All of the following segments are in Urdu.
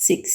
6।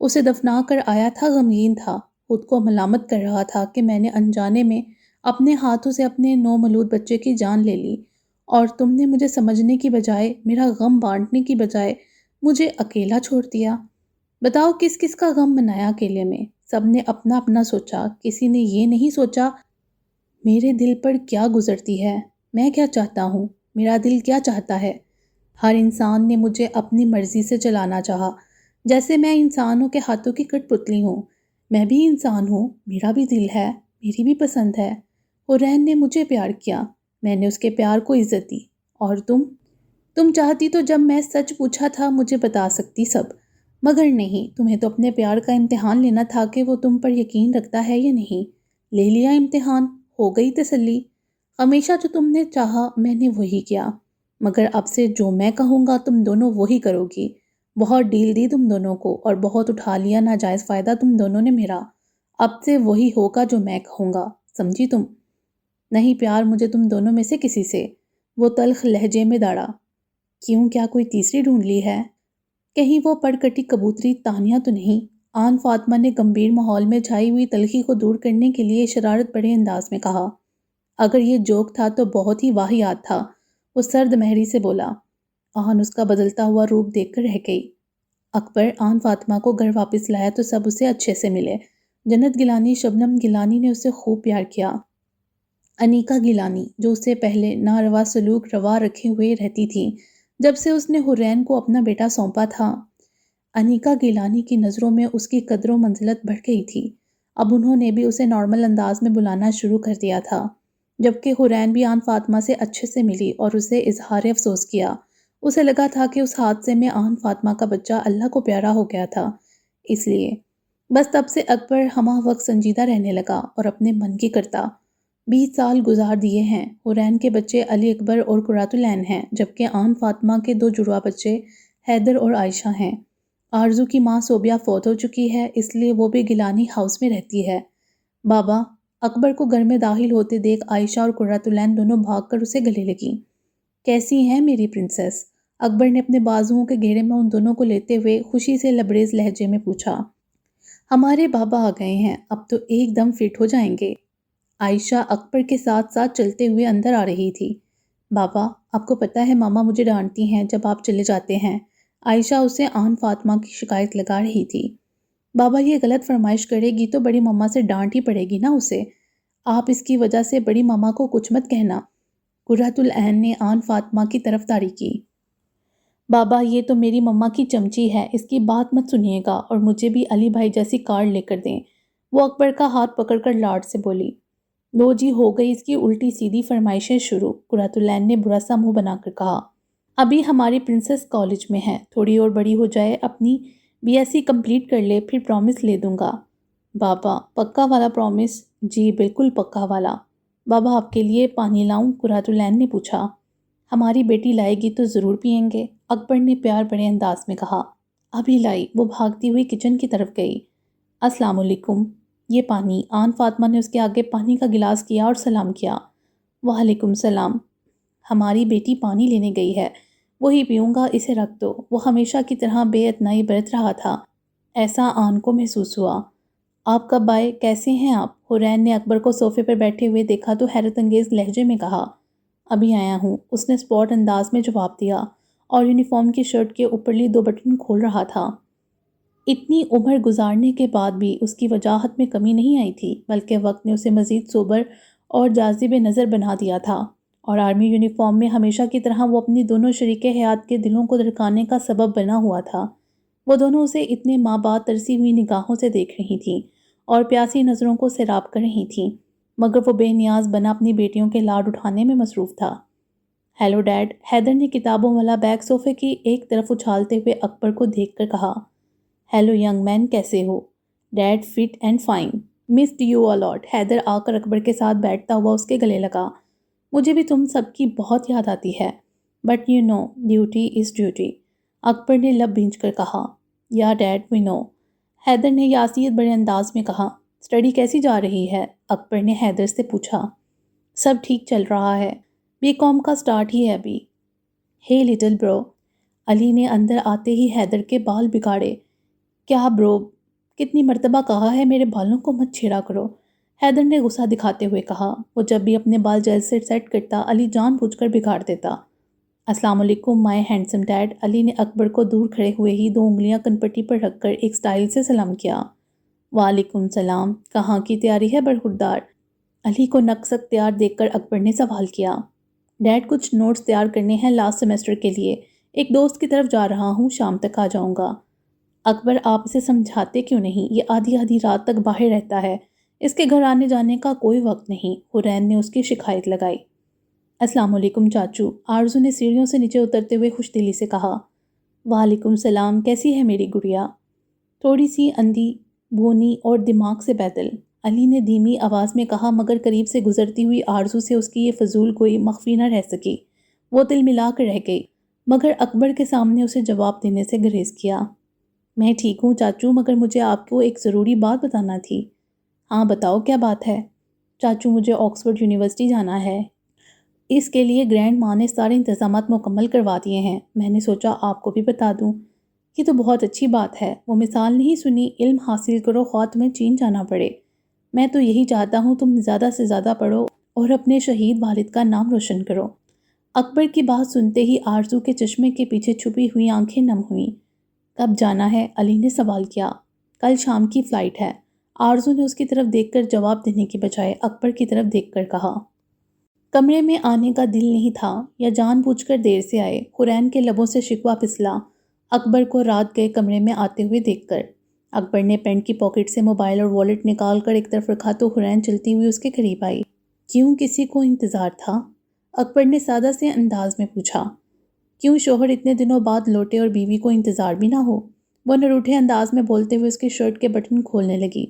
اسے دفنا کر آیا تھا، غمگین تھا، خود کو ملامت کر رہا تھا کہ میں نے انجانے میں اپنے ہاتھوں سے اپنے نومولود بچے کی جان لے لی، اور تم نے مجھے سمجھنے کی بجائے، میرا غم بانٹنے کی بجائے مجھے اکیلا چھوڑ دیا۔ بتاؤ کس کس کا غم منایا اکیلے میں؟ سب نے اپنا اپنا سوچا، کسی نے یہ نہیں سوچا میرے دل پر کیا گزرتی ہے، میں کیا چاہتا ہوں، میرا دل کیا چاہتا ہے۔ ہر انسان نے مجھے اپنی مرضی سے چلانا چاہا، جیسے میں انسانوں کے ہاتھوں کی کٹ پتلی ہوں۔ میں بھی انسان ہوں، میرا بھی دل ہے، میری بھی پسند ہے۔ حورین نے مجھے پیار کیا، میں نے اس کے پیار کو عزت دی۔ اور تم چاہتی تو جب میں سچ پوچھا تھا مجھے بتا سکتی سب، مگر نہیں، تمہیں تو اپنے پیار کا امتحان لینا تھا کہ وہ تم پر یقین رکھتا ہے یا نہیں۔ لے لیا امتحان، ہو گئی تسلی۔ ہمیشہ جو تم نے چاہا میں نے وہی کیا، مگر اب سے جو میں کہوں گا تم دونوں وہی کرو گی۔ بہت ڈیل دی تم دونوں کو، اور بہت اٹھا لیا ناجائز فائدہ تم دونوں نے میرا۔ اب سے وہی ہوگا جو میں کہوں گا، سمجھی تم؟ نہیں پیار مجھے تم دونوں میں سے کسی سے، وہ تلخ لہجے میں داڑا۔ کیوں، کیا کوئی تیسری ڈھونڈ لی ہے؟ کہیں وہ پڑکٹی کبوتری تانیہ تو نہیں؟ آن فاطمہ نے گمبھیر ماحول میں چھائی ہوئی تلخی کو دور کرنے کے لیے شرارت بڑے انداز میں کہا۔ اگر یہ جوک تھا تو بہت ہی واہیات تھا، وہ سرد مہری سے بولا۔ آن اس کا بدلتا ہوا روپ دیکھ کر رہ گئی۔ اکبر آن فاطمہ کو گھر واپس لایا تو سب اسے اچھے سے ملے۔ جنت گیلانی، شبنم گیلانی نے اسے خوب پیار کیا۔ انیکا گیلانی جو اس سے پہلے ناروا سلوک روا رکھے ہوئے رہتی تھی جب سے اس نے حورین کو اپنا بیٹا سونپا تھا، انیکا گیلانی کی نظروں میں اس کی قدر و منزلت بڑھ گئی تھی۔ اب انہوں نے بھی اسے نارمل انداز میں بلانا شروع کر دیا تھا، جبکہ حورین بھی آن فاطمہ سے اچھے سے ملی اور اسے اظہار افسوس کیا۔ اسے لگا تھا کہ اس حادثے میں آن فاطمہ کا بچہ اللہ کو پیارا ہو گیا تھا، اس لیے بس تب سے اکبر ہمہ وقت سنجیدہ رہنے لگا اور اپنے من کی کرتا۔ 20 سال گزار دیے ہیں۔ حورین کے بچے علی اکبر اور قرۃ العین ہیں، جبکہ آن فاطمہ کے 2 جڑواں بچے حیدر اور عائشہ ہیں۔ آرزو کی ماں صوبیہ فوت ہو چکی ہے، اس لیے وہ بھی گیلانی ہاؤس میں رہتی ہے۔ بابا، اکبر کو گھر میں داخل ہوتے دیکھ عائشہ اور قرۃ العین دونوں بھاگ کر اسے گلے لگیں۔ کیسی ہیں میری پرنسس؟ اکبر نے اپنے بازوؤں کے گھیرے میں ان دونوں کو لیتے ہوئے خوشی سے لبریز لہجے میں پوچھا۔ ہمارے بابا آ گئے ہیں، اب تو ایک دم فٹ ہو جائیں گے۔ عائشہ اکبر کے ساتھ ساتھ چلتے ہوئے اندر آ رہی تھی۔ بابا، آپ کو پتہ ہے ماما مجھے ڈانٹتی ہیں جب آپ چلے جاتے ہیں۔ عائشہ اسے آن فاطمہ کی شکایت لگا رہی تھی۔ بابا یہ غلط فرمائش کرے گی تو بڑی ماما سے ڈانٹ ہی پڑے گی نا اسے، آپ اس کی وجہ سے بڑی ماما کو کچھ مت کہنا۔ قرۃ العین نے آن فاطمہ کی طرفداری کی۔ بابا یہ تو میری مما کی چمچی ہے، اس کی بات مت سنیے گا، اور مجھے بھی علی بھائی جیسی کار لے کر دیں۔ وہ اکبر کا ہاتھ پکڑ کر لاڈ سے بولی۔ لو جی، ہو گئی اس کی الٹی سیدھی فرمائشیں شروع، قرۃ العین نے برا سا منہ بنا کر کہا۔ ابھی ہماری پرنسس کالج میں ہے، تھوڑی اور بڑی ہو جائے، اپنی BSc کمپلیٹ کر لے، پھر پرومس لے دوں گا۔ بابا پکا والا پرومس؟ جی بالکل پکا والا۔ بابا آپ کے لیے پانی لاؤں؟ قرۃ العین نے پوچھا۔ ہماری بیٹی لائے گی تو ضرور پئیں گے، اکبر نے پیار بڑے انداز میں کہا۔ ابھی لائی، وہ بھاگتی ہوئی کچن کی طرف گئی۔ السلام علیکم، یہ پانی۔ آن فاطمہ نے اس کے آگے پانی کا گلاس کیا اور سلام کیا۔ وعلیکم السلام۔ ہماری بیٹی پانی لینے گئی ہے، وہی پیوں گا، اسے رکھ دو۔ وہ ہمیشہ کی طرح بے اتنائی برت رہا تھا، ایسا آن کو محسوس ہوا۔ آپ کب آئے؟ کیسے ہیں آپ؟ حورین نے اکبر کو صوفے پر بیٹھے ہوئے دیکھا تو حیرت انگیز لہجے میں کہا۔ ابھی آیا ہوں، اس نے اسپاٹ انداز میں جواب دیا، اور یونیفارم کی شرٹ کے اوپرلی 2 بٹن کھول رہا تھا۔ اتنی عمر گزارنے کے بعد بھی اس کی وجاہت میں کمی نہیں آئی تھی، بلکہ وقت نے اسے مزید سوبر اور جاذب نظر بنا دیا تھا، اور آرمی یونیفارم میں ہمیشہ کی طرح وہ اپنی دونوں شریک حیات کے دلوں کو دھڑکانے کا سبب بنا ہوا تھا۔ وہ دونوں اسے اتنے ماہ بعد ترسی ہوئی نگاہوں سے دیکھ رہی تھیں اور پیاسی نظروں کو سیراب کر رہی تھیں، مگر وہ بے نیاز بنا اپنی بیٹیوں کے لاڈ اٹھانے میں مصروف تھا۔ ہیلو ڈیڈ، حیدر نے کتابوں والا بیگ صوفے کی ایک طرف اچھالتے ہوئے اکبر کو دیکھ کر کہا۔ ہیلو ینگ مین، کیسے ہو؟ Dad fit and fine, missed you a lot. Haider آ کر اکبر کے ساتھ بیٹھتا ہوا اس کے گلے لگا۔ مجھے بھی تم سب کی بہت یاد آتی ہے، but you know duty is duty, Akbar نے لب بھینچ کر کہا۔ یا ڈیڈ وی نو، حیدر نے یاسیت بڑے انداز میں کہا۔ اسٹڈی کیسی جا رہی ہے؟ اکبر نے حیدر سے پوچھا۔ سب ٹھیک چل رہا ہے، BCom کا سٹارٹ ہی ہے ابھی۔ ہے لٹل برو، علی نے اندر آتے ہی حیدر کے بال بگاڑے۔ کیا برو، کتنی مرتبہ کہا ہے میرے بالوں کو مت چھیڑا کرو، حیدر نے غصہ دکھاتے ہوئے کہا۔ وہ جب بھی اپنے بال جیل سے سیٹ کرتا علی جان بوجھ کر بگاڑ دیتا۔ السلام علیکم مائی ہینڈسم ڈیڈ، علی نے اکبر کو دور کھڑے ہوئے ہی 2 انگلیاں کنپٹی پر رکھ کر ایک سٹائل سے سلام کیا۔ وعلیکم السلام، کہاں کی تیاری ہے برخوردار؟ علی کو نقص تیار دیکھ کر اکبر نے سوال کیا۔ ڈیڈ کچھ نوٹس تیار کرنے ہیں لاسٹ سیمسٹر کے لیے، ایک دوست کی طرف جا رہا ہوں، شام تک آ جاؤں گا۔ اکبر آپ اسے سمجھاتے کیوں نہیں؟ یہ آدھی آدھی رات تک باہر رہتا ہے، اس کے گھر آنے جانے کا کوئی وقت نہیں، حرین نے اس کی شکایت لگائی۔ السلام علیکم چاچو، آرزو نے سیڑھیوں سے نیچے اترتے ہوئے خوش دلی سے کہا۔ وعلیکم السلام، کیسی ہے میری گڑیا؟ تھوڑی سی اندھی، بھونی اور دماغ سے بیدل، علی نے دھیمی آواز میں کہا، مگر قریب سے گزرتی ہوئی آرزو سے اس کی یہ فضول گوئی مخفی نہ رہ سکی۔ وہ دل ملا کر رہ گئی، مگر اکبر کے سامنے اسے جواب دینے سے گریز کیا۔ میں ٹھیک ہوں چاچو، مگر مجھے آپ کو ایک ضروری بات بتانا تھی۔ ہاں بتاؤ، کیا بات ہے؟ چاچو مجھے آکسفورڈ یونیورسٹی جانا ہے، اس کے لیے گرینڈ ماں نے سارے انتظامات مکمل کروا دیے ہیں، میں نے سوچا آپ کو بھی بتا دوں۔ یہ تو بہت اچھی بات ہے، وہ مثال نہیں سنی، علم حاصل کرو خواہ تمہیں چین جانا پڑے۔ میں تو یہی چاہتا ہوں تم زیادہ سے زیادہ پڑھو اور اپنے شہید والد کا نام روشن کرو۔ اکبر کی بات سنتے ہی آرزو کے چشمے کے پیچھے چھپی ہوئی آنکھیں نم ہوئیں۔ کب جانا ہے؟ علی نے سوال کیا۔ کل شام کی فلائٹ ہے، آرزو نے اس کی طرف دیکھ کر جواب دینے کی بجائے اکبر کی طرف دیکھ کر کہا۔ کمرے میں آنے کا دل نہیں تھا یا جان بوجھ کر دیر سے آئے؟ حرین کے لبوں سے شکوہ پسلا اکبر کو رات گئے کمرے میں آتے ہوئے دیکھ کر۔ اکبر نے پینٹ کی پاکٹ سے موبائل اور والیٹ نکال کر ایک طرف رکھا تو حرین چلتی ہوئی اس کے قریب آئی۔ کیوں، کسی کو انتظار تھا؟ اکبر نے سادہ سے انداز میں پوچھا۔ کیوں، شوہر اتنے دنوں بعد لوٹے اور بیوی کو انتظار بھی نہ ہو؟ وہ نروٹھے انداز میں بولتے ہوئے اس کی شرٹ کے بٹن کھولنے لگی۔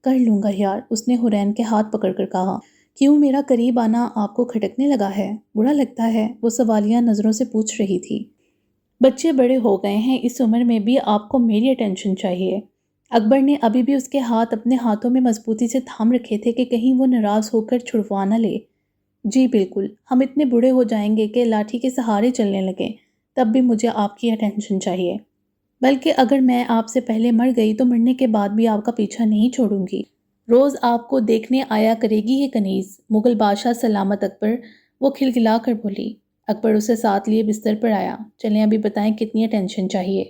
کر لوں گا یار، اس نے حرین کے ہاتھ پکڑ کر کہا۔ کیوں، میرا قریب آنا آپ کو کھٹکنے لگا ہے؟ برا لگتا ہے؟ وہ سوالیہ نظروں سے پوچھ رہی تھی۔ بچے بڑے ہو گئے ہیں، اس عمر میں بھی آپ کو میری اٹینشن چاہیے۔ اکبر نے ابھی بھی اس کے ہاتھ اپنے ہاتھوں میں مضبوطی سے تھام رکھے تھے کہ کہیں وہ ناراض ہو کر چھڑوا نہ لے۔ جی بالکل، ہم اتنے بوڑھے ہو جائیں گے کہ لاٹھی کے سہارے چلنے لگیں، تب بھی مجھے آپ کی اٹینشن چاہیے۔ بلکہ اگر میں آپ سے پہلے مر گئی تو مرنے کے بعد بھی آپ کا پیچھا نہیں چھوڑوں گی، روز آپ کو دیکھنے آیا کرے گی یہ کنیز۔ مغل بادشاہ سلامت اکبر، وہ کھلکھلا کر بولی۔ اکبر اسے ساتھ لیے بستر پر آیا۔ چلیں ابھی بتائیں کتنی اٹینشن چاہیے؟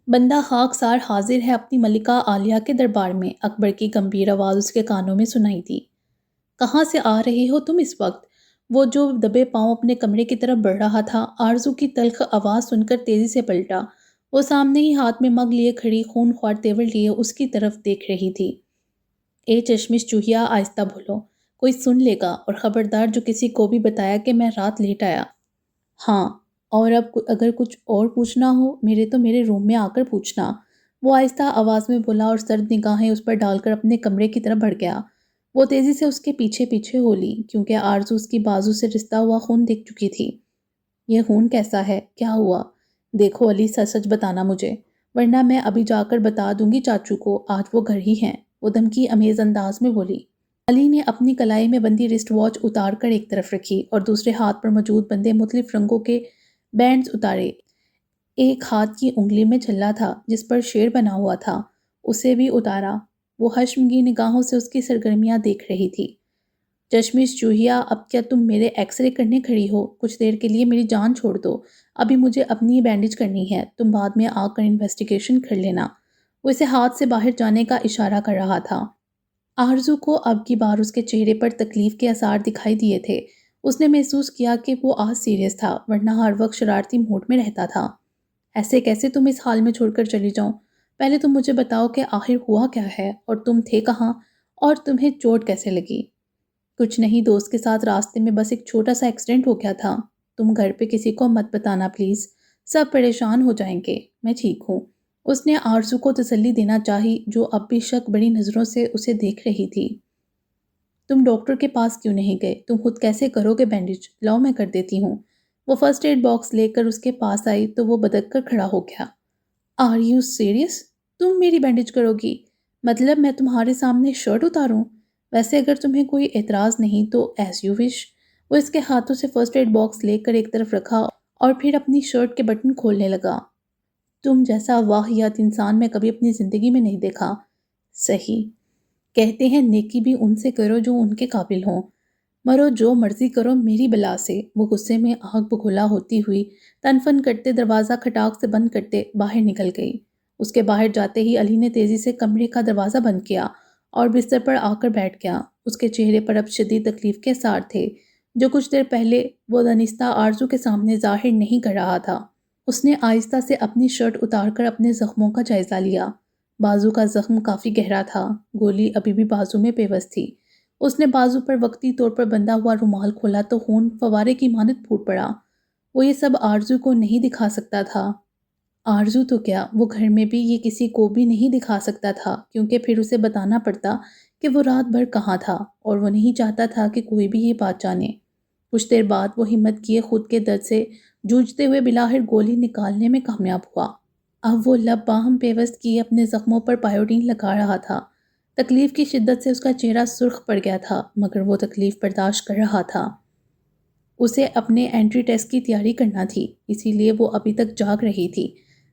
بندہ خاک سار حاضر ہے اپنی ملکہ عالیہ کے دربار میں، اکبر کی گمبھیر آواز اس کے کانوں میں سنائی دی۔ کہاں سے آ رہے ہو تم اس وقت؟ وہ جو دبے پاؤں اپنے کمرے کی طرف بڑھ رہا تھا، آرزو کی تلخ آواز سن کر تیزی سے پلٹا۔ وہ سامنے ہی ہاتھ میں مگ لیے کھڑی، خون خوار تیور لیے اس کی طرف دیکھ رہی تھی۔ اے چشمش چوہیا، آہستہ بولو، کوئی سن لے گا، اور خبردار جو کسی کو بھی بتایا کہ میں رات لیٹ آیا۔ ہاں، اور اب اگر کچھ اور پوچھنا ہو میرے روم میں آ کر پوچھنا، وہ آہستہ آواز میں بولا اور سرد نگاہیں اس پر ڈال کر اپنے کمرے کی طرف بڑھ گیا۔ وہ تیزی سے اس کے پیچھے پیچھے ہو لی، کیونکہ آرزو اس کی بازو سے رستا ہوا خون دیکھ چکی تھی۔ یہ خون کیسا ہے؟ کیا ہوا؟ دیکھو علی، سچ سچ بتانا مجھے، ورنہ میں ابھی جا کر بتا دوں گی چاچو کو، آج وہ گھر ہی ہیں، وہ دھمکی امیز انداز میں بولی۔ علی نے اپنی کلائی میں بندی رسٹ واچ اتار کر ایک طرف رکھی اور دوسرے ہاتھ پر موجود بندے مختلف رنگوں کے بینڈز اتارے۔ ایک ہاتھ کی انگلی میں چھلا تھا جس پر شیر بنا ہوا تھا، اسے بھی اتارا۔ وہ حشمگین نگاہوں سے اس کی سرگرمیاں دیکھ رہی تھی۔ چشمش چوہیا، اب کیا تم میرے ایکس رے کرنے کھڑی ہو؟ کچھ دیر کے لیے میری جان چھوڑ دو، ابھی مجھے اپنی بینڈیج کرنی ہے، تم بعد میں آ کر انویسٹیگیشن کر لینا۔ وہ اسے ہاتھ سے باہر جانے کا اشارہ کر رہا تھا۔ آرزو کو اب کی بار اس کے چہرے پر تکلیف کے آثار دکھائی دیے تھے۔ اس نے محسوس کیا کہ وہ آج سیریس تھا، ورنہ ہر وقت شرارتی موڈ میں رہتا تھا۔ ایسے کیسے تم اس حال میں چھوڑ کر چلی جاؤں؟ پہلے تم مجھے بتاؤ کہ آخر ہوا کیا ہے، اور تم تھے کہاں، اور تمہیں چوٹ کیسے لگی؟ کچھ نہیں، دوست کے ساتھ راستے میں بس ایک چھوٹا سا ایکسیڈنٹ ہو گیا تھا۔ تم گھر پہ کسی کو مت بتانا پلیز، سب پریشان ہو جائیں گے، میں ٹھیک ہوں۔ اس نے آرزو کو تسلی دینا چاہی، جو اب بھی شک بڑی نظروں سے اسے دیکھ رہی تھی۔ تم ڈاکٹر کے پاس کیوں نہیں گئے؟ تم خود کیسے کرو گے بینڈیج؟ لاؤ میں کر دیتی ہوں۔ وہ فرسٹ ایڈ باکس لے کر اس کے پاس آئی تو وہ بدک کر کھڑا ہو گیا۔ Are you serious? تم میری بینڈیج کرو گی؟ مطلب میں تمہارے سامنے شرٹ اتاروں؟ ویسے اگر تمہیں کوئی اعتراض نہیں تو ایز یو وش۔ وہ اس کے ہاتھوں سے فرسٹ ایڈ باکس لے کر ایک طرف رکھا اور پھر اپنی شرٹ کے بٹن کھولنے لگا۔ تم جیسا واہیات انسان میں کبھی اپنی زندگی میں نہیں دیکھا۔ صحیح کہتے ہیں، نیکی بھی ان سے کرو جو ان کے قابل ہوں، مرو جو مرضی کرو میری بلا سے۔ وہ غصے میں آگ بگولا ہوتی ہوئی تن فن کرتے دروازہ کھٹاک سے بند کرتے باہر نکل گئی۔ اس کے باہر جاتے ہی علی نے تیزی سے کمرے کا دروازہ بند کیا اور بستر پر آ کر بیٹھ گیا۔ اس کے چہرے پر اب شدید تکلیف کے آثار تھے، جو کچھ دیر پہلے وہ دانستہ آرزو کے سامنے ظاہر نہیں کر رہا تھا۔ اس نے آہستہ سے اپنی شرٹ اتار کر اپنے زخموں کا جائزہ لیا۔ بازو کا زخم کافی گہرا تھا، گولی ابھی بھی بازو میں پیوست تھی۔ اس نے بازو پر وقتی طور پر بندھا ہوا رومال کھولا تو خون فوارے کی مانند پھوٹ پڑا۔ وہ یہ سب آرزو کو نہیں دکھا سکتا تھا۔ آرزو تو کیا، وہ گھر میں بھی یہ کسی کو بھی نہیں دکھا سکتا تھا، کیونکہ پھر اسے بتانا پڑتا کہ وہ رات بھر کہاں تھا، اور وہ نہیں چاہتا تھا کہ کوئی بھی یہ بات جانے۔ کچھ دیر بعد وہ ہمت کیے خود کے درد سے جوجھتے ہوئے بلاخر گولی نکالنے میں کامیاب ہوا۔ اب وہ لب باہم پیوست کیے اپنے زخموں پر پائیوڈین لگا رہا تھا۔ تکلیف کی شدت سے اس کا چہرہ سرخ پڑ گیا تھا، مگر وہ تکلیف برداشت کر رہا تھا۔ اسے اپنے انٹری ٹیسٹ کی تیاری کرنا تھی، اسی لیے وہ ابھی تک جاگ رہی تھی۔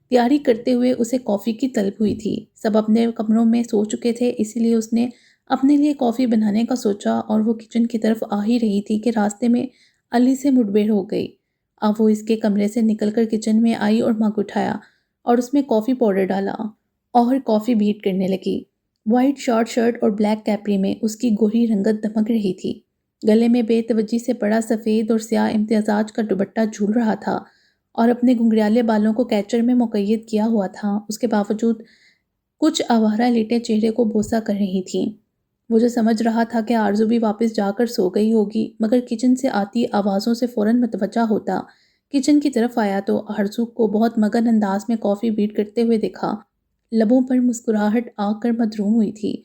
تیاری کرتے ہوئے اسے کافی کی طلب ہوئی تھی۔ سب اپنے کمروں میں سو چکے تھے، اسی لیے اس نے اپنے لیے کافی بنانے کا سوچا، اور وہ کچن کی طرف آ ہی رہی تھی کہ راستے میں علی سے مڈبھیڑ ہو گئی۔ اب وہ اس کے کمرے سے نکل کر کچن میں آئی اور مگ اٹھایا اور اس میں کافی پاؤڈر ڈالا اور کافی بیٹ کرنے لگی۔ وائٹ شارٹ شرٹ اور بلیک کیپری میں اس کی گوری رنگت دمک رہی تھی۔ گلے میں بے توجہی سے پڑا سفید اور سیاہ امتزاج کا دوپٹہ جھول رہا تھا اور اپنے گھنگریالے بالوں کو کیچر میں مقید کیا ہوا تھا۔ اس کے باوجود کچھ آوارہ لیٹیں چہرے کو بوسہ کر رہی تھیں۔ وہ جو سمجھ رہا تھا کہ آرزو بھی واپس جا کر سو گئی ہوگی، مگر کچن سے آتی آوازوں سے فوراً متوجہ ہوتا۔ کچن کی طرف آیا تو آرزو کو بہت مگن انداز میں کافی بیٹ کرتے ہوئے دیکھا۔ لبوں پر مسکراہٹ آ کر مدروم ہوئی تھی۔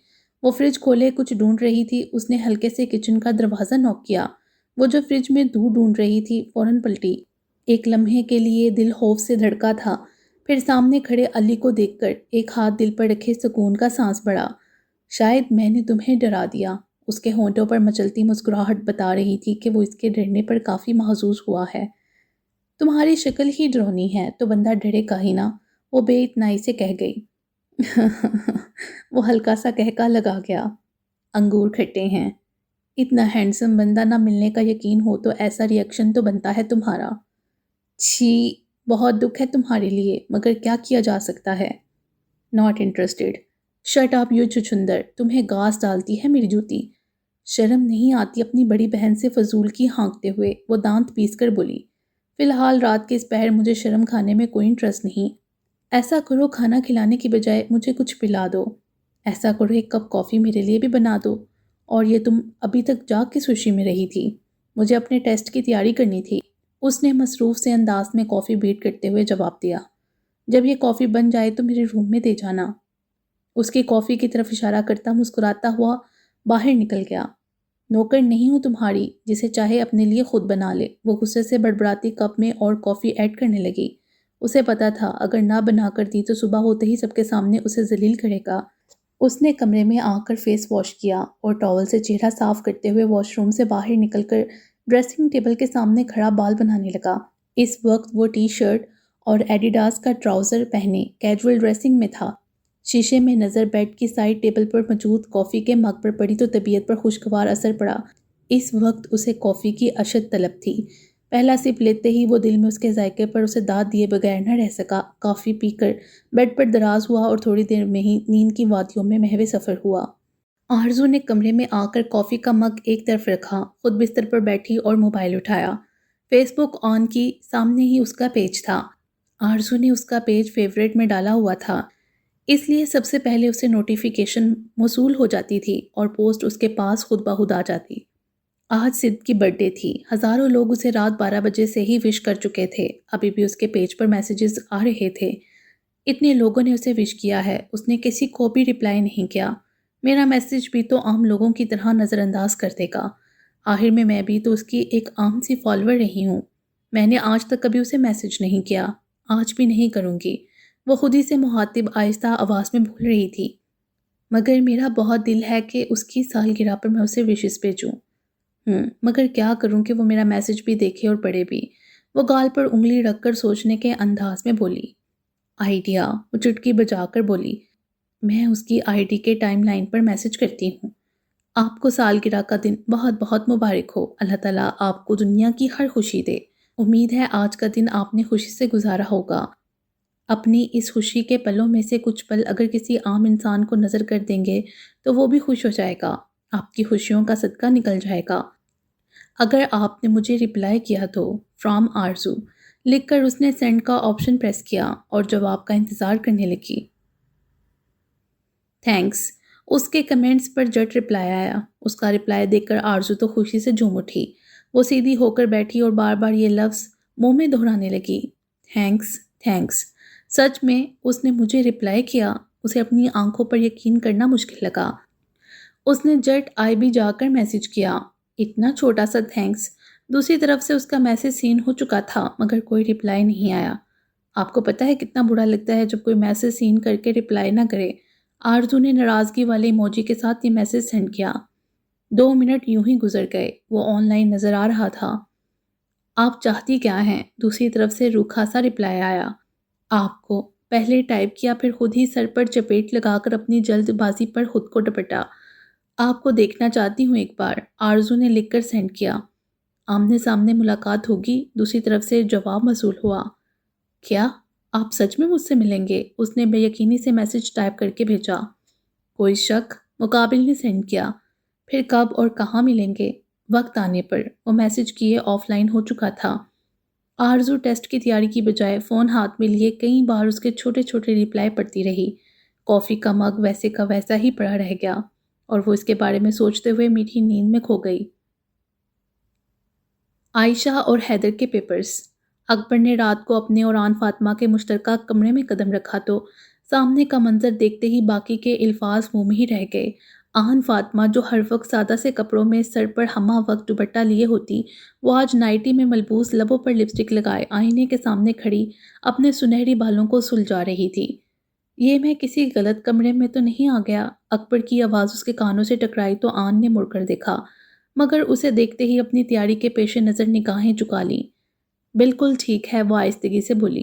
وہ فریج کھولے کچھ ڈھونڈ رہی تھی۔ اس نے ہلکے سے کچن کا دروازہ نوک کیا۔ وہ جو فریج میں دودھ ڈھونڈ رہی تھی فوراً پلٹی۔ ایک لمحے کے لیے دل خوف سے دھڑکا تھا، پھر سامنے کھڑے علی کو دیکھ کر ایک ہاتھ دل پر رکھے سکون کا سانس بڑھا۔ شاید میں نے تمہیں ڈرا دیا۔ اس کے ہونٹوں پر مچلتی مسکراہٹ بتا رہی تھی کہ وہ اس کے ڈرنے پر کافی محظوظ ہوا ہے۔ تمہاری شکل ہی ڈرونی ہے تو بندہ ڈرے گا ہی نا، وہ بے اتنائی سے کہہ گئی۔ وہ ہلکا سا کہکا لگا گیا۔ انگور کھٹے ہیں۔ اتنا ہینڈسم بندہ نہ ملنے کا یقین ہو تو ایسا ری ایکشن تو بنتا ہے تمہارا۔ چھی، بہت دکھ ہے تمہارے لیے، مگر کیا کیا جا سکتا ہے۔ Not interested. Shut up you چھچندر، تمہیں گاس ڈالتی ہے میری جوتی۔ شرم نہیں آتی اپنی بڑی بہن سے فضول کی ہانکتے ہوئے، وہ دانت پیس کر بولی۔ فی الحال رات کے اس پہر مجھے شرم کھانے میں کوئی انٹرسٹ نہیں۔ ایسا کرو کھانا کھلانے کی بجائے مجھے کچھ پلا دو۔ ایسا کرو ایک کپ کافی میرے لیے بھی بنا دو۔ اور یہ تم ابھی تک جاگ کس خوشی میں رہی تھی؟ مجھے اپنے ٹیسٹ کی تیاری کرنی تھی۔ اس نے مصروف سے انداز میں کافی بیٹ کرتے ہوئے جواب دیا۔ جب یہ کافی بن جائے تو میرے روم میں دے جانا۔ اس کی کافی کی طرف اشارہ کرتا مسکراتا ہوا باہر نکل گیا۔ نوکر نہیں ہوں تمہاری، جسے چاہے اپنے لیے خود بنا لے۔ وہ غصے سے بڑبڑاتی کپ میں اور کافی ایڈ کرنے لگی۔ اسے پتا تھا اگر نہ بنا کر دی تو صبح ہوتے ہی سب کے سامنے اسے ذلیل کرے گا۔ اس نے کمرے میں آ کر فیس واش کیا اور ٹاول سے چہرہ صاف کرتے ہوئے واش روم سے باہر نکل کر ڈریسنگ ٹیبل کے سامنے کھڑا بال بنانے لگا۔ اس وقت وہ ٹی شرٹ اور ایڈیڈاس کا ٹراؤزر پہنے کیجول ڈریسنگ میں تھا۔ شیشے میں نظر بیڈ کی سائڈ ٹیبل پر موجود کافی کے مگ پر پڑی تو طبیعت پر خوشگوار اثر پڑا۔ اس وقت اسے کافی کی اشد طلب تھی۔ پہلا سپ لیتے ہی وہ دل میں اس کے ذائقے پر اسے داد دیے بغیر نہ رہ سکا۔ کافی پی کر بیڈ پر دراز ہوا اور تھوڑی دیر میں ہی نیند کی وادیوں میں محو سفر ہوا۔ آرزو نے کمرے میں آ کر کافی کا مگ ایک طرف رکھا، خود بستر پر بیٹھی اور موبائل اٹھایا۔ فیس بک آن کی، سامنے ہی اس کا پیج تھا۔ آرزو نے اس کا پیج فیورٹ میں ڈالا ہوا تھا، اس لیے سب سے پہلے اسے نوٹیفیکیشن موصول ہو جاتی تھی اور پوسٹ اس کے پاس خود بخود آ جاتی۔ آج سدھ کی برتھ ڈے تھی۔ ہزاروں لوگ اسے رات 12 بجے سے ہی وش کر چکے تھے۔ ابھی بھی اس کے پیج پر میسیجز آ رہے تھے۔ اتنے لوگوں نے اسے وش کیا ہے، اس نے کسی کو بھی رپلائی نہیں کیا۔ میرا میسیج بھی تو عام لوگوں کی طرح نظر انداز کر دے گا۔ آخر میں بھی تو اس کی ایک عام سی فالوور رہی ہوں۔ میں نے آج تک کبھی اسے میسیج نہیں کیا، آج بھی نہیں کروں گی۔ وہ خود ہی سے مخاطب آہستہ آواز میں بول رہی تھی۔ مگر میرا بہت دل ہے کہ اس کی سالگرہ پر میں اسے وشز بھیجوں۔ مگر کیا کروں کہ وہ میرا میسیج بھی دیکھے اور پڑھے بھی۔ وہ گال پر انگلی رکھ کر سوچنے کے انداز میں بولی۔ آئیڈیا، وہ چٹکی بجا کر بولی۔ میں اس کی آئی ڈی کے ٹائم لائن پر میسج کرتی ہوں۔ آپ کو سالگرہ کا دن بہت بہت مبارک ہو۔ اللہ تعالیٰ آپ کو دنیا کی ہر خوشی دے۔ امید ہے آج کا دن آپ نے خوشی سے گزارا ہوگا۔ اپنی اس خوشی کے پلوں میں سے کچھ پل اگر کسی عام انسان کو نظر کر دیں گے تو وہ بھی خوش ہو جائے گا، آپ کی خوشیوں کا صدقہ نکل جائے گا۔ اگر آپ نے مجھے رپلائی کیا تو فرام آرزو لکھ کر اس نے سینڈ کا آپشن پریس کیا اور جواب کا انتظار کرنے لگی۔ تھینکس۔ اس کے کمنٹس پر جٹ رپلائی آیا۔ اس کا رپلائی دیکھ کر آرزو تو خوشی سے جھوم اٹھی۔ وہ سیدھی ہو کر بیٹھی اور بار بار یہ لفظ منہ میں دہرانے لگی، تھینکس تھینکس۔ سچ میں اس نے مجھے رپلائی کیا؟ اسے اپنی آنکھوں پر یقین کرنا مشکل لگا۔ اس نے جٹ آئی بھی جا کر میسج کیا، اتنا چھوٹا سا تھینکس۔ دوسری طرف سے اس کا میسج سین ہو چکا تھا مگر کوئی رپلائی نہیں آیا۔ آپ کو پتہ ہے کتنا برا لگتا ہے جب کوئی میسج سین کر کے رپلائی نہ کرے۔ آرزو نے ناراضگی والے ایموجی کے ساتھ یہ میسج سینڈ کیا۔ 2 منٹ یوں ہی گزر گئے، وہ آن لائن نظر آ رہا تھا۔ آپ چاہتی کیا ہیں؟ دوسری طرف سے روکھا سا رپلائی آیا۔ آپ کو پہلے ٹائپ کیا پھر خود ہی سر پر چپیٹ لگا کر اپنی جلد بازی پر خود کو ڈپٹا۔ آپ کو دیکھنا چاہتی ہوں ایک بار، آرزو نے لکھ کر سینڈ کیا۔ آمنے سامنے ملاقات ہوگی، دوسری طرف سے جواب موصول ہوا۔ کیا آپ سچ میں مجھ سے ملیں گے؟ اس نے بے یقینی سے میسج ٹائپ کر کے بھیجا۔ کوئی شک؟ مقابل نے سینڈ کیا۔ پھر کب اور کہاں ملیں گے؟ وقت آنے پر۔ وہ میسج کیے آف لائن ہو چکا تھا۔ آرزو ٹیسٹ کی تیاری کی بجائے فون ہاتھ میں لیے کئی بار اس کے چھوٹے چھوٹے رپلائی پڑھتی رہی۔ کافی کا مگ ویسے کا ویسا ہی پڑا رہ گیا اور وہ اس کے بارے میں سوچتے ہوئے میٹھی نیند میں کھو گئی۔ عائشہ اور حیدر کے پیپرز۔ اکبر نے رات کو اپنے اور آن فاطمہ کے مشترکہ کمرے میں قدم رکھا تو سامنے کا منظر دیکھتے ہی باقی کے الفاظ منہ میں ہی رہ گئے۔ آن فاطمہ جو ہر وقت سادہ سے کپڑوں میں سر پر ہمہ وقت دوپٹہ لیے ہوتی، وہ آج نائٹی میں ملبوس لبوں پر لپسٹک لگائے آئینے کے سامنے کھڑی اپنے سنہری بالوں کو سلجھا رہی تھی۔ یہ میں کسی غلط کمرے میں تو نہیں آ گیا؟ اکبر کی آواز اس کے کانوں سے ٹکرائی تو آن نے مڑ کر دیکھا مگر اسے دیکھتے ہی اپنی تیاری کے پیش نظر نگاہیں جھکا لیں۔ بالکل ٹھیک ہے، وہ آہستگی سے بولی۔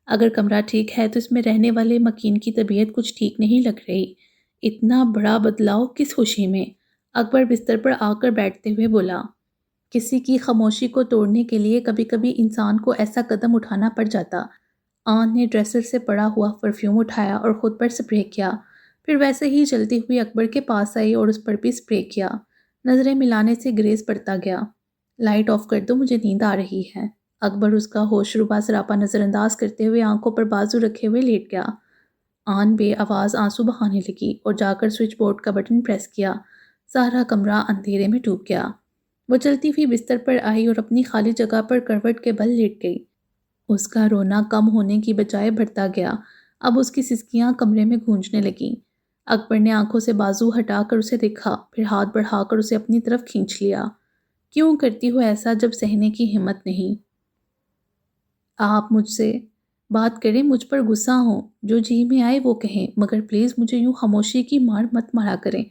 اگر کمرہ ٹھیک ہے تو اس میں رہنے والے مکین کی طبیعت کچھ ٹھیک نہیں لگ رہی۔ اتنا بڑا بدلاؤ کس خوشی میں؟ اکبر بستر پر آ کر بیٹھتے ہوئے بولا۔ کسی کی خاموشی کو توڑنے کے لیے کبھی کبھی انسان کو ایسا قدم اٹھانا پڑ جاتا۔ آن نے ڈریسر سے پڑا ہوا پرفیوم اٹھایا اور خود پر سپرے کیا، پھر ویسے ہی چلتی ہوئی اکبر کے پاس آئی اور اس پر بھی سپرے کیا۔ نظریں ملانے سے گریز پڑتا گیا۔ لائٹ آف کر دو، مجھے نیند آ رہی ہے۔ اکبر اس کا ہوش ربا سراپا نظر انداز کرتے ہوئے آنکھوں پر بازو رکھے ہوئے لیٹ گیا۔ آن بے آواز آنسو بہانے لگی اور جا کر سوئچ بورڈ کا بٹن پریس کیا۔ سارا کمرہ اندھیرے میں ڈوب گیا۔ وہ چلتی ہوئی بستر پر آئی اور اپنی خالی جگہ پر کروٹ کے بل لیٹ گئی۔ اس کا رونا کم ہونے کی بجائے بڑھتا گیا۔ اب اس کی سسکیاں کمرے میں گونجنے لگیں۔ اکبر نے آنکھوں سے بازو ہٹا کر اسے دیکھا، پھر ہاتھ بڑھا کر اسے اپنی طرف کھینچ لیا۔ کیوں کرتی ہو ایسا جب سہنے کی ہمت نہیں؟ آپ مجھ سے بات کریں، مجھ پر غصہ ہوں، جو جی میں آئے وہ کہیں، مگر پلیز مجھے یوں خاموشی کی مار مت مارا کریں۔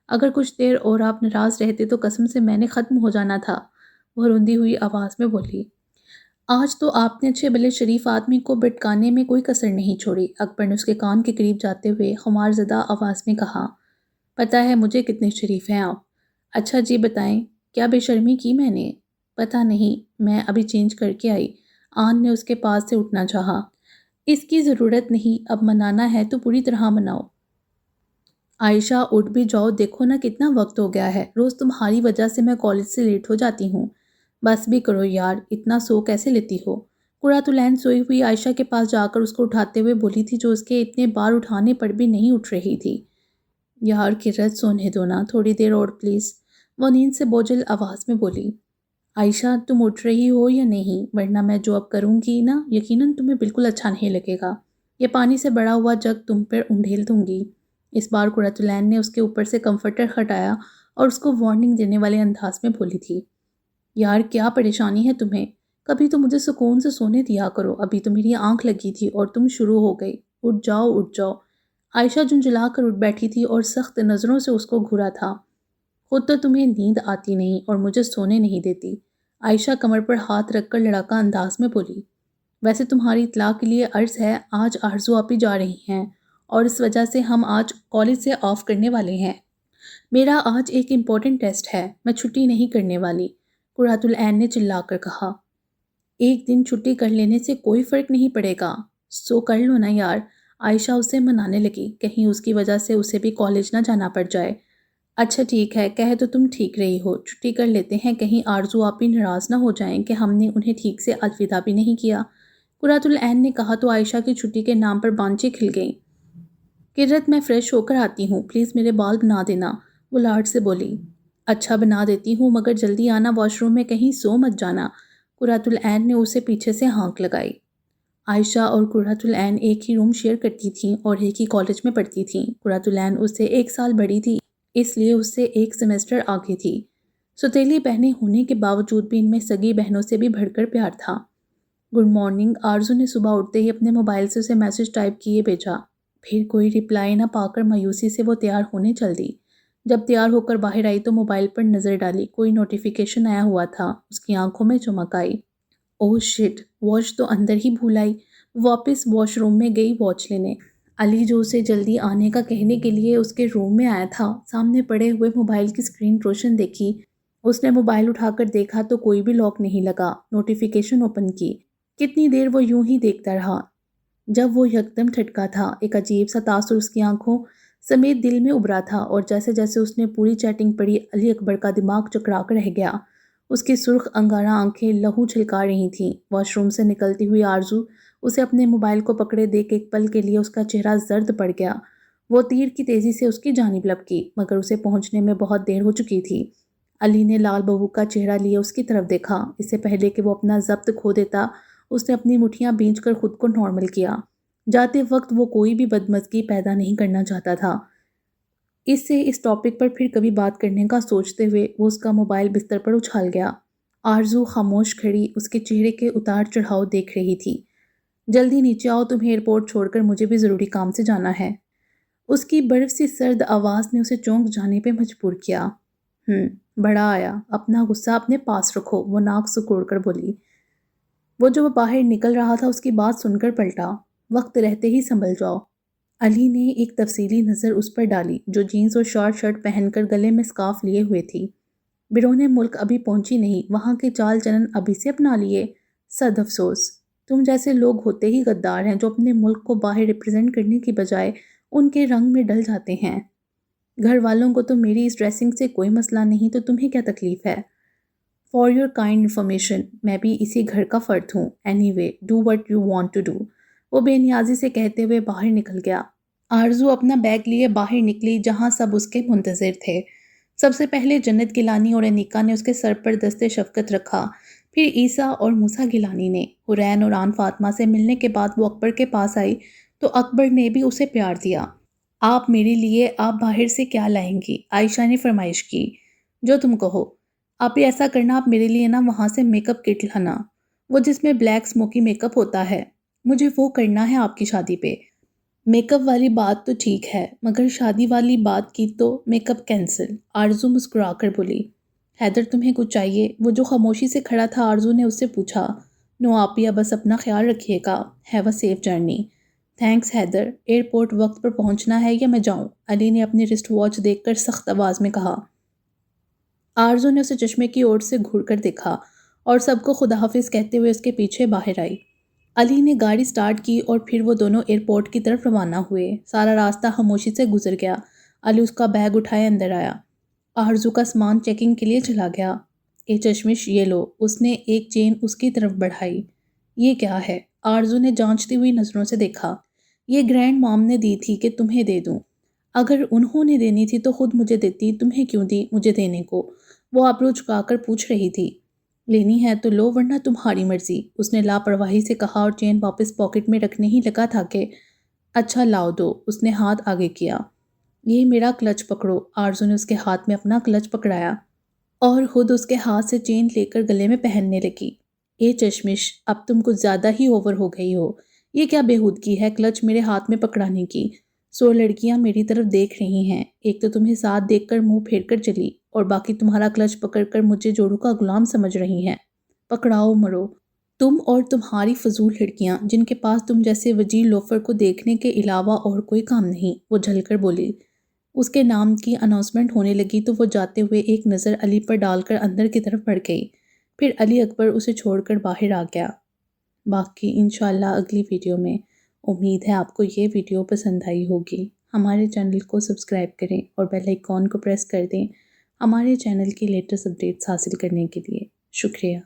اگر کچھ دیر اور آپ ناراض رہتے تو قسم سے میں نے ختم ہو جانا تھا، وہ روندی ہوئی آواز میں بولی۔ آج تو آپ نے اچھے بھلے شریف آدمی کو بھٹکانے میں کوئی کسر نہیں چھوڑی، اکبر نے اس کے کان کے قریب جاتے ہوئے خمار زدہ آواز میں کہا۔ پتہ ہے مجھے کتنے شریف ہیں آپ۔ اچھا جی بتائیں، کیا بے شرمی کی میں نے؟ پتہ نہیں، میں ابھی چینج کر کے آئی۔ آن نے اس کے پاس سے اٹھنا چاہا۔ اس کی ضرورت نہیں، اب منانا ہے تو پوری طرح مناؤ۔ عائشہ اٹھ بھی جاؤ، دیکھو نا کتنا وقت ہو گیا ہے، روز تمہاری وجہ سے میں کالج سے لیٹ ہو جاتی ہوں۔ بس بھی کرو یار، اتنا سو کیسے لیتی ہو؟ قرۃ العین سوئی ہوئی عائشہ کے پاس جا کر اس کو اٹھاتے ہوئے بولی تھی جو اس کے اتنے بار اٹھانے پر بھی نہیں اٹھ رہی تھی۔ یار قرۃ سونے دو نا تھوڑی دیر اور پلیز، وہ نیند سے بوجھل آواز میں بولی۔ عائشہ تم اٹھ رہی ہو یا نہیں؟ ورنہ میں جو اب کروں گی نا یقیناً تمہیں بالکل اچھا نہیں لگے گا۔ یہ پانی سے بڑا ہوا جگ تم پر انڈھیل دوں گی۔ اس بار قرۃ العین نے اس کے اوپر سے کمفرٹر ہٹایا اور اس کو وارننگ دینے والے انداز میں بولی تھی۔ یار کیا پریشانی ہے تمہیں؟ کبھی تو مجھے سکون سے سونے دیا کرو، ابھی تو میری آنکھ لگی تھی اور تم شروع ہو گئی۔ اٹھ جاؤ اٹھ جاؤ۔ عائشہ جھنجھلا کر اٹھ بیٹھی تھی اور سخت نظروں سے اس کو گھورا تھا۔ خود تو تمہیں نیند آتی نہیں اور مجھے سونے نہیں دیتی، عائشہ کمر پر ہاتھ رکھ کر لڑاکا انداز میں بولی۔ ویسے تمہاری اطلاع کے لیے عرض ہے، آج آرزو آپی جا رہی ہیں اور اس وجہ سے ہم آج کالج سے آف کرنے والے ہیں۔ میرا آج ایک امپورٹنٹ ٹیسٹ ہے، میں چھٹی نہیں کرنے والی، قرۃ العین نے چلا کر کہا۔ ایک دن چھٹی کر لینے سے کوئی فرق نہیں پڑے گا، سو کر لو نا یار، عائشہ اسے منانے لگی، کہیں اس کی وجہ سے اسے بھی کالج نہ جانا پڑ جائے۔ اچھا ٹھیک ہے، کہہ تو تم ٹھیک رہی ہو، چھٹی کر لیتے ہیں، کہیں آرزو آپی ناراض نہ ہو جائیں کہ ہم نے انہیں ٹھیک سے الوداع بھی نہیں کیا۔ قرۃ العین نے کہا تو عائشہ کی چھٹی کے نام پر بانچیں کھل گئیں۔ قرت، میں فریش ہو کر آتی ہوں، پلیز میرے بال بنا دینا، وہ لاڈ سے بولی۔ اچھا بنا دیتی ہوں، مگر جلدی آنا، واش روم میں کہیں سو مت جانا، قرۃ العین نے اسے پیچھے سے ہانک لگائی۔ عائشہ اور قرۃ العین ایک ہی روم شیئر کرتی تھیں اور ایک ہی کالج میں پڑھتی تھیں۔ قرۃ العین اس سے 1 سال بڑی تھی، اس لیے اس سے 1 سیمسٹر آگے تھی۔ سوتیلی بہنیں ہونے کے باوجود بھی ان میں سگی بہنوں سے بھی بڑھ کر پیار تھا۔ گڈ مارننگ، آرزو نے صبح اٹھتے ہی اپنے موبائل سے اسے میسج ٹائپ کیے بھیجا۔ پھر کوئی رپلائی نہ پا کر مایوسی سے وہ تیار ہونے چل دی۔ جب تیار ہو کر باہر آئی تو موبائل پر نظر ڈالی، کوئی نوٹیفیکیشن آیا ہوا تھا، اس کی آنکھوں میں چمک آئی۔ اوہ شٹ، واچ تو اندر ہی بھول آئی۔ واپس واش روم میں گئی واچ لینے۔ علی جو اسے جلدی آنے کا کہنے کے لیے اس کے روم میں آیا تھا، سامنے پڑے ہوئے موبائل کی اسکرین روشن دیکھی۔ اس نے موبائل اٹھا کر دیکھا تو کوئی بھی لاک نہیں لگا۔ نوٹیفیکیشن اوپن کی۔ کتنی دیر وہ یوں ہی دیکھتا رہا، جب وہ یکدم ٹھٹکا تھا۔ ایک عجیب سا تاثر اس کی آنکھوں سمیت دل میں ابھرا تھا، اور جیسے جیسے اس نے پوری چیٹنگ پڑھی، علی اکبر کا دماغ چکرا کر رہ گیا۔ اس کی سرخ انگارہ آنکھیں لہو چھلکا رہی تھیں۔ واش روم سے نکلتی ہوئی آرزو اسے اپنے موبائل کو پکڑے دیکھ ایک پل کے لیے اس کا چہرہ زرد پڑ گیا۔ وہ تیر کی تیزی سے اس کی جانب لپکی، مگر اسے پہنچنے میں بہت دیر ہو چکی تھی۔ علی نے لال بہو کا چہرہ لیے اس کی طرف دیکھا۔ اس سے پہلے کہ وہ اپنا ضبط کھو دیتا، اس نے اپنی مٹھیاں بھینچ کر خود کو نارمل کیا۔ جاتے وقت وہ کوئی بھی بدمزگی پیدا نہیں کرنا چاہتا تھا۔ اس سے اس ٹاپک پر پھر کبھی بات کرنے کا سوچتے ہوئے وہ اس کا موبائل بستر پر اچھال گیا۔ آرزو خاموش کھڑی اس کے چہرے کے اتار چڑھاؤ دیکھ رہی تھی۔ جلدی نیچے آؤ، تمہیں ایئرپورٹ چھوڑ کر مجھے بھی ضروری کام سے جانا ہے۔ اس کی برف سی سرد آواز نے اسے چونک جانے پہ مجبور کیا۔ بڑا آیا، اپنا غصہ اپنے پاس رکھو، وہ ناک سکوڑ کر بولی۔ وہ جو باہر نکل رہا تھا اس کی بات سن کر پلٹا۔ وقت رہتے ہی سنبھل جاؤ۔ علی نے ایک تفصیلی نظر اس پر ڈالی، جو جینز اور شارٹ شرٹ پہن کر گلے میں سکارف لیے ہوئے تھی۔ بیرون ملک ابھی پہنچی نہیں، وہاں کے چال چلن ابھی سے اپنا لیے؟ صد افسوس، تم جیسے لوگ ہوتے ہی غدار ہیں، جو اپنے ملک کو باہر ریپرزینٹ کرنے کی بجائے ان کے رنگ میں ڈل جاتے ہیں۔ گھر والوں کو تو میری اس ڈریسنگ سے کوئی مسئلہ نہیں، تو تمہیں کیا تکلیف ہے؟ فار یور کائنڈ انفارمیشن، میں بھی اسی گھر کا فرد ہوں۔ Anyway, do what you want to do, وہ بے نیازی سے کہتے ہوئے باہر نکل گیا۔ آرزو اپنا بیگ لیے باہر نکلی، جہاں سب اس کے منتظر تھے۔ سب سے پہلے جنت گیلانی اور انیکا نے اس کے سر پر دست شفقت رکھا، پھر عیسیٰ اور موسیٰ گیلانی نے۔ حرین اور آن فاطمہ سے ملنے کے بعد وہ اکبر کے پاس آئی تو اکبر نے بھی اسے پیار دیا۔ آپ میرے لیے آپ باہر سے کیا لائیں گی؟ عائشہ نے فرمائش کی۔ جو تم کہو۔ آپ بھی ایسا کرنا، آپ میرے لیے نا وہاں سے میک اپ کٹ لانا، وہ جس میں بلیک اسموکی میک اپ ہوتا ہے، مجھے وہ کرنا ہے آپ کی شادی پہ۔ میک اپ والی بات تو ٹھیک ہے، مگر شادی والی بات کی تو میک اپ کینسل، آرزو مسکرا کر بولی۔ حیدر تمہیں کچھ چاہیے؟ وہ جو خاموشی سے کھڑا تھا، آرزو نے اس سے پوچھا۔ نو آپیہ، بس اپنا خیال رکھیے گا، have a safe journey. Thanks Haider, airport وقت پر پہنچنا ہے یا میں جاؤں؟ علی نے اپنی رسٹ واچ دیکھ کر سخت آواز میں کہا۔ آرزو نے اسے چشمے کی اوٹ سے گھور کر دیکھا اور سب کو خدا حافظ کہتے ہوئے اس کے پیچھے باہر آئی۔ علی نے گاڑی سٹارٹ کی اور پھر وہ دونوں ایئرپورٹ کی طرف روانہ ہوئے۔ سارا راستہ خاموشی سے گزر گیا۔ علی اس کا بیگ اٹھائے اندر آیا۔ آرزو کا سامان چیکنگ کے لیے چلا گیا۔ اے چشمش، یہ لو، اس نے ایک چین اس کی طرف بڑھائی۔ یہ کیا ہے؟ آرزو نے جانچتی ہوئی نظروں سے دیکھا۔ یہ گرینڈ مام نے دی تھی کہ تمہیں دے دوں۔ اگر انہوں نے دینی تھی تو خود مجھے دیتی، تمہیں کیوں دی مجھے دینے کو؟ وہ ابرو چکا کر پوچھ رہی تھی۔ لینی ہے تو لو، ورنہ تمہاری مرضی، اس نے لاپرواہی سے کہا اور چین واپس پاکٹ میں رکھنے ہی لگا تھا کہ اچھا لاؤ دو، اس نے ہاتھ آگے کیا۔ یہ میرا کلچ پکڑو، آرزو نے اس کے ہاتھ میں اپنا کلچ پکڑایا اور خود اس کے ہاتھ سے چین لے کر گلے میں پہننے لگی۔ اے چشمش، اب تم کچھ زیادہ ہی اوور ہو گئی ہو، یہ کیا بےہودگی ہے کلچ میرے ہاتھ میں پکڑانے کی؟ 100 لڑکیاں میری طرف دیکھ رہی ہیں، ایک تو تمہیں ساتھ دیکھ کر منہ پھیر کر چلی اور باقی تمہارا کلچ پکڑ کر مجھے جوڑوں کا غلام سمجھ رہی ہیں۔ پکڑاؤ مرو۔ تم اور تمہاری فضول لڑکیاں جن کے پاس تم جیسے وجیر لوفر کو دیکھنے کے علاوہ اور کوئی کام نہیں، وہ جھل کر بولی۔ اس کے نام کی اناؤنسمنٹ ہونے لگی تو وہ جاتے ہوئے ایک نظر علی پر ڈال کر اندر کی طرف بڑھ گئی، پھر علی اکبر اسے چھوڑ کر باہر آ گیا۔ باقی انشاءاللہ اگلی ویڈیو میں۔ امید ہے آپ کو یہ ویڈیو پسند آئی ہوگی۔ ہمارے چینل کو سبسکرائب کریں اور بیل آئیکن کو پریس کر دیں ہمارے چینل کی لیٹسٹ اپڈیٹس حاصل کرنے کے لیے۔ شکریہ۔